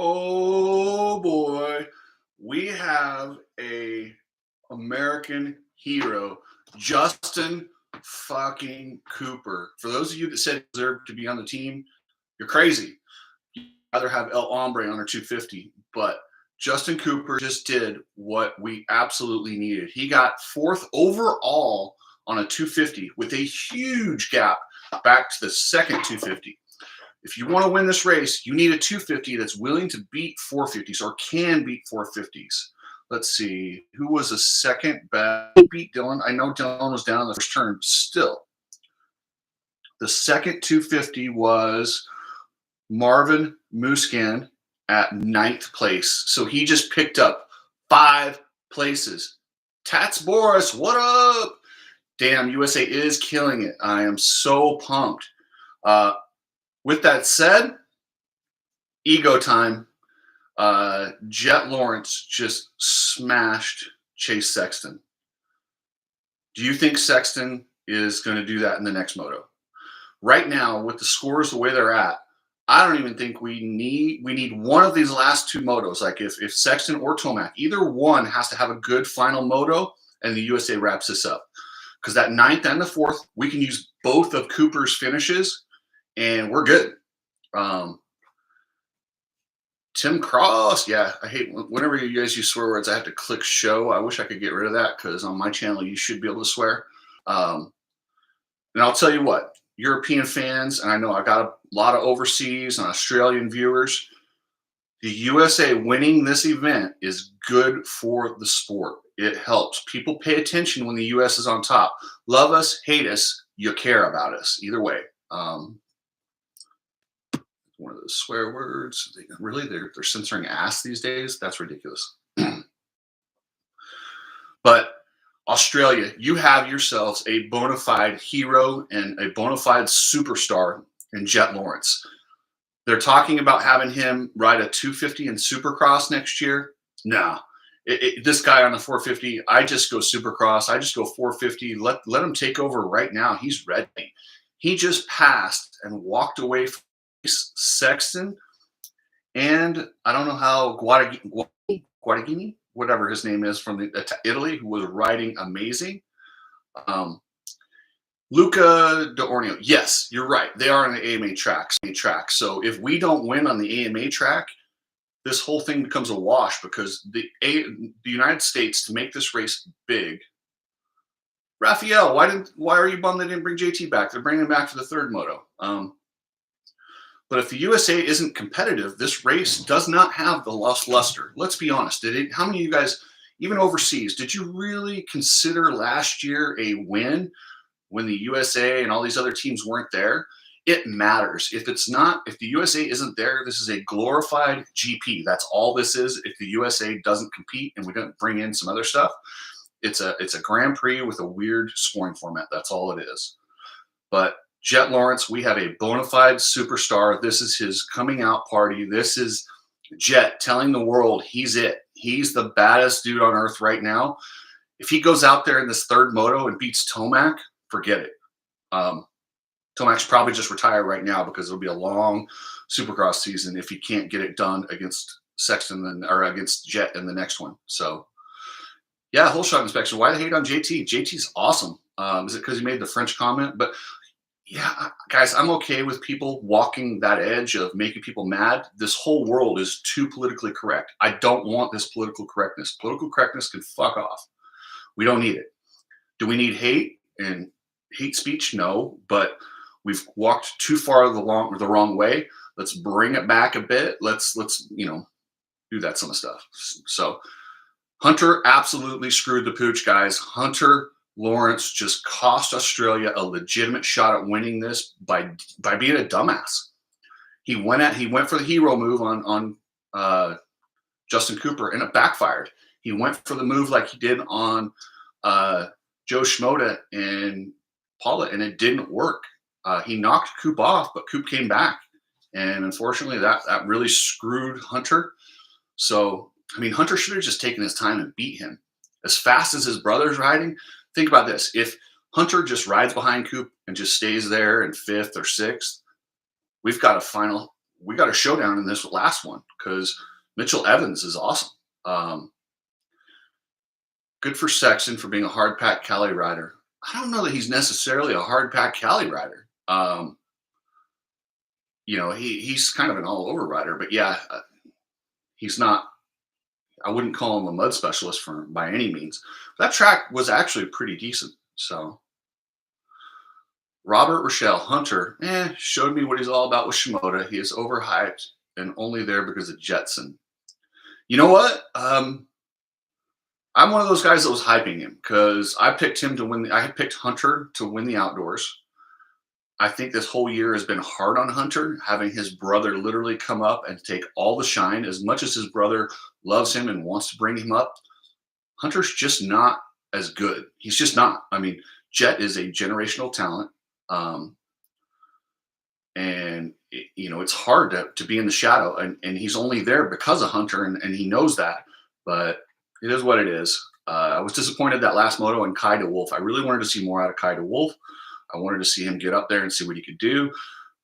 Oh boy, we have a American hero, Justin fucking Cooper. For those of you that said he deserved to be on the team, you're crazy. You'd rather have El Hombre on our 250, but Justin Cooper just did what we absolutely needed. He got fourth overall on a 250 with a huge gap back to the second 250. If you want to win this race, you need a 250 that's willing to beat 450s or can beat 450s. Let's see. Who was the second best? Who beat Dylan? I know Dylan was down in the first turn still. The second 250 was Marvin Muscan at 9th place. So he just picked up 5 places. Tats Boris, what up? Damn, USA is killing it. I am so pumped. With that said, ego time. Jett Lawrence just smashed Chase Sexton. Do you think Sexton is going to do that in the next moto? Right now, with the scores the way they're at, I don't even think we need one of these last 2 motos. Like if Sexton or Tomac, either one has to have a good final moto, and the USA wraps this up. Because that 9th and the 4th, we can use both of Cooper's finishes, and we're good. Tim Cross, yeah, I hate whenever you guys use swear words, I have to click show. I wish I could get rid of that because on my channel, you should be able to swear. And I'll tell you what, European fans, and I know I got a lot of overseas and Australian viewers, the USA winning this event is good for the sport. It helps. People pay attention when the US is on top. Love us, hate us, you care about us. Either way. One of those swear words. Really, they're censoring ass these days? That's ridiculous. But Australia, you have yourselves a bona fide hero and a bona fide superstar in Jett Lawrence. They're talking about having him ride a 250 in Supercross next year. No. This guy on the 450, I just go Supercross. I just go 450. Let him take over right now. He's ready. He just passed and walked away from Sexton, and I don't know how Guadagnini, whatever his name is, from Italy, who was riding amazing. Luca De Orino, yes, you're right. They are on the AMA track. So if we don't win on the AMA track, this whole thing becomes a wash because the United States, to make this race big. Raphael, why are you bummed they didn't bring JT back? They're bringing him back for the 3rd moto. But if the USA isn't competitive, this race does not have the lost luster. Let's be honest. How many of you guys, even overseas, did you really consider last year a win when the USA and all these other teams weren't there? It matters. If the USA isn't there, this is a glorified GP. That's all this is. If the USA doesn't compete and we don't bring in some other stuff, it's a Grand Prix with a weird scoring format. That's all it is. But Jett Lawrence, we have a bona fide superstar. This is his coming out party. This is Jett telling the world he's it. He's the baddest dude on earth right now. If he goes out there in this 3rd moto and beats Tomac, forget it. Tomac's probably just retire right now because it'll be a long Supercross season if he can't get it done against Sexton or against Jett in the next one. So, yeah, whole shot inspection. Why the hate on JT? JT's awesome. Is it because he made the French comment? But yeah, guys, I'm okay with people walking that edge of making people mad. This whole world is too politically correct. I don't want this political correctness. Political correctness can fuck off. We don't need it. Do we need hate and hate speech? No, but we've walked too far the wrong way. Let's bring it back a bit. Let's do that some stuff. So Hunter absolutely screwed the pooch, guys. Hunter Lawrence just cost Australia a legitimate shot at winning this by being a dumbass. He went for the hero move on Justin Cooper, and it backfired. He went for the move like he did on Joe Schmoda and Paula, and it didn't work. He knocked Coop off, but Coop came back, and unfortunately, that really screwed Hunter. So, I mean, Hunter should have just taken his time and beat him as fast as his brother's riding. Think about this. If Hunter just rides behind Coop and just stays there in 5th or 6th, we've got a final we got a showdown in this last one because Mitchell Evans is awesome. Good for Sexton for being a hard pack Cali rider. I don't know that he's necessarily a hard pack Cali rider. He's kind of an all over rider, but yeah, he's not. I wouldn't call him a mud specialist for by any means. That track was actually pretty decent. So Robert Rochelle Hunter, showed me what he's all about with Shimoda. He is overhyped and only there because of Jetson. You know what? I'm one of those guys that was hyping him because I picked him to win. I picked Hunter to win the outdoors. I think this whole year has been hard on Hunter, having his brother literally come up and take all the shine. As much as his brother loves him and wants to bring him up, Hunter's just not as good. He's just not. I mean, Jett is a generational talent. It's hard to be in the shadow, and he's only there because of Hunter, and he knows that. But it is what it is. I was disappointed that last moto in Kai DeWolf. I really wanted to see more out of Kai DeWolf. I wanted to see him get up there and see what he could do.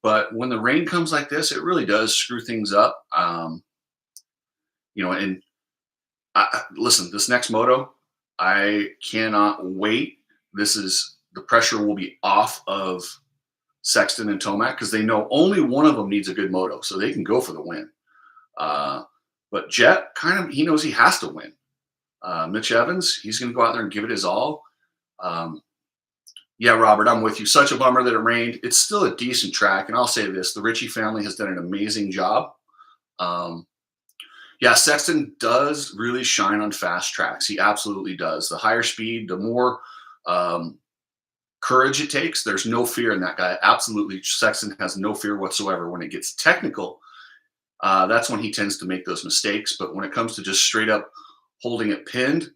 But when the rain comes like this, it really does screw things up. Listen, this next moto, I cannot wait. The pressure will be off of Sexton and Tomac because they know only one of them needs a good moto, so they can go for the win. But Jett, he knows he has to win. Mitch Evans, he's going to go out there and give it his all. Yeah, Robert, I'm with you. Such a bummer that it rained. It's still a decent track, and I'll say this: the Ritchie family has done an amazing job. Sexton does really shine on fast tracks. He absolutely does. The higher speed, the more courage it takes. There's no fear in that guy. Absolutely, Sexton has no fear whatsoever. When it gets technical, that's when he tends to make those mistakes. But when it comes to just straight up holding it pinned,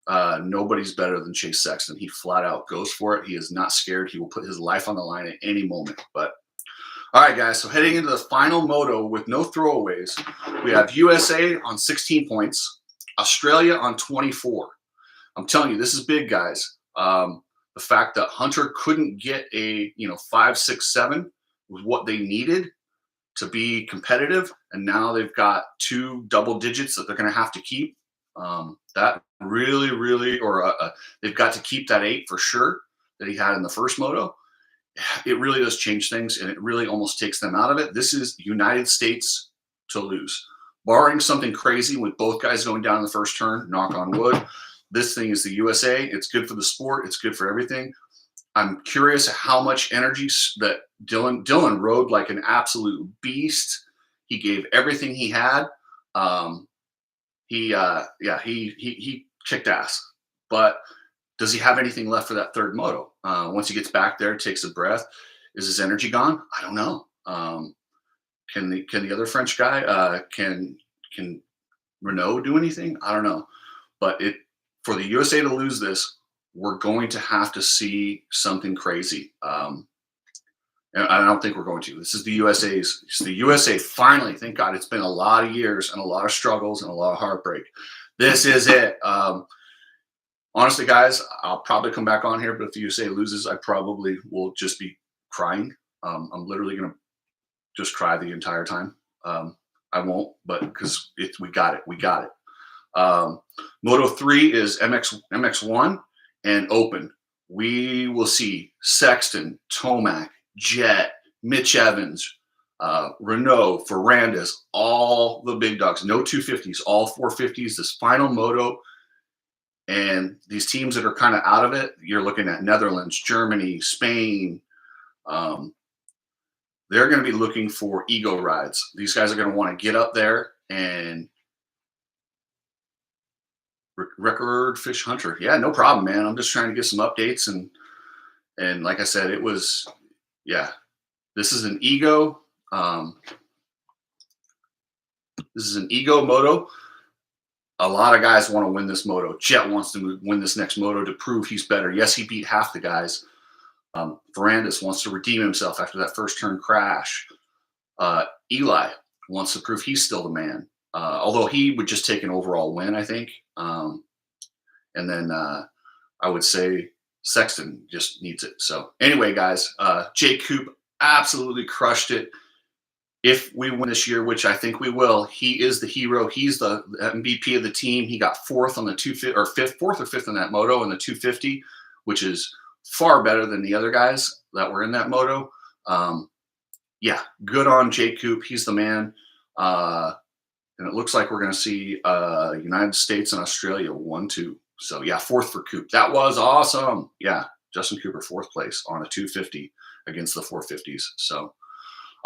nobody's better than Chase Sexton. He flat out goes for it. He is not scared. He will put his life on the line at any moment. But all right, guys, so heading into the final moto with no throwaways, we have USA on 16 points, Australia on 24. I'm telling you, this is big, guys. The fact that Hunter couldn't get a 5, 6, 7 was what they needed to be competitive, and now they've got 2 double digits that they're going to have to keep. That really, they've got to keep that 8 for sure that he had in the first moto. It really does change things, and it really almost takes them out of it. This is United States to lose, barring something crazy with both guys going down in the first turn. Knock on wood. This thing is the USA. It's good for the sport. It's good for everything. I'm curious how much energy that Dylan rode like an absolute beast. He gave everything he had. He kicked ass. But does he have anything left for that third moto? Once he gets back there, takes a breath, is his energy gone? I don't know. Can the other French guy can Renault do anything? I don't know. But for the USA to lose this, we're going to have to see something crazy. And I don't think we're going to. This is the USA's. It's the USA finally. Thank God. It's been a lot of years and a lot of struggles and a lot of heartbreak. This is it. Honestly, guys, I'll probably come back on here, but if the USA loses, I probably will just be crying. I'm literally going to just cry the entire time. I won't, but because we got it. Moto 3 is MX1 and Open. We will see Sexton, Tomac, Jett, Mitch Evans, Renault, Ferrandis, all the big dogs. No 250s, all 450s. This final moto. And these teams that are kind of out of it, you're looking at Netherlands, Germany, Spain. They're going to be looking for ego rides. These guys are going to want to get up there and record fish Hunter. Yeah, no problem, man. I'm just trying to get some updates. And like I said, this is an ego. This is an ego moto. A lot of guys want to win this moto. Jett wants to win this next moto to prove he's better. Yes, he beat half the guys. Ferrandis wants to redeem himself after that first turn crash. Eli wants to prove he's still the man. Although he would just take an overall win, I think. And then I would say Sexton just needs it. So anyway, guys, Jay Coop absolutely crushed it. if we win this year, which I think we will, he is the hero. He's the MVP of the team. He got fourth on the 250 or fourth or fifth in that moto in the 250, which is far better than the other guys that were in that moto. Yeah, good on Jay Coop. He's the man. And it looks like we're going to see United States and Australia 1-2. So yeah, fourth for Coop. That was awesome. Yeah, Justin Cooper, fourth place on a 250 against the 450s. So,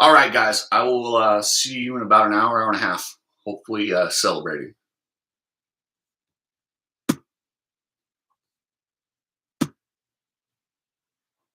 all right, guys, I will see you in about an hour, hour and a half, hopefully celebrating.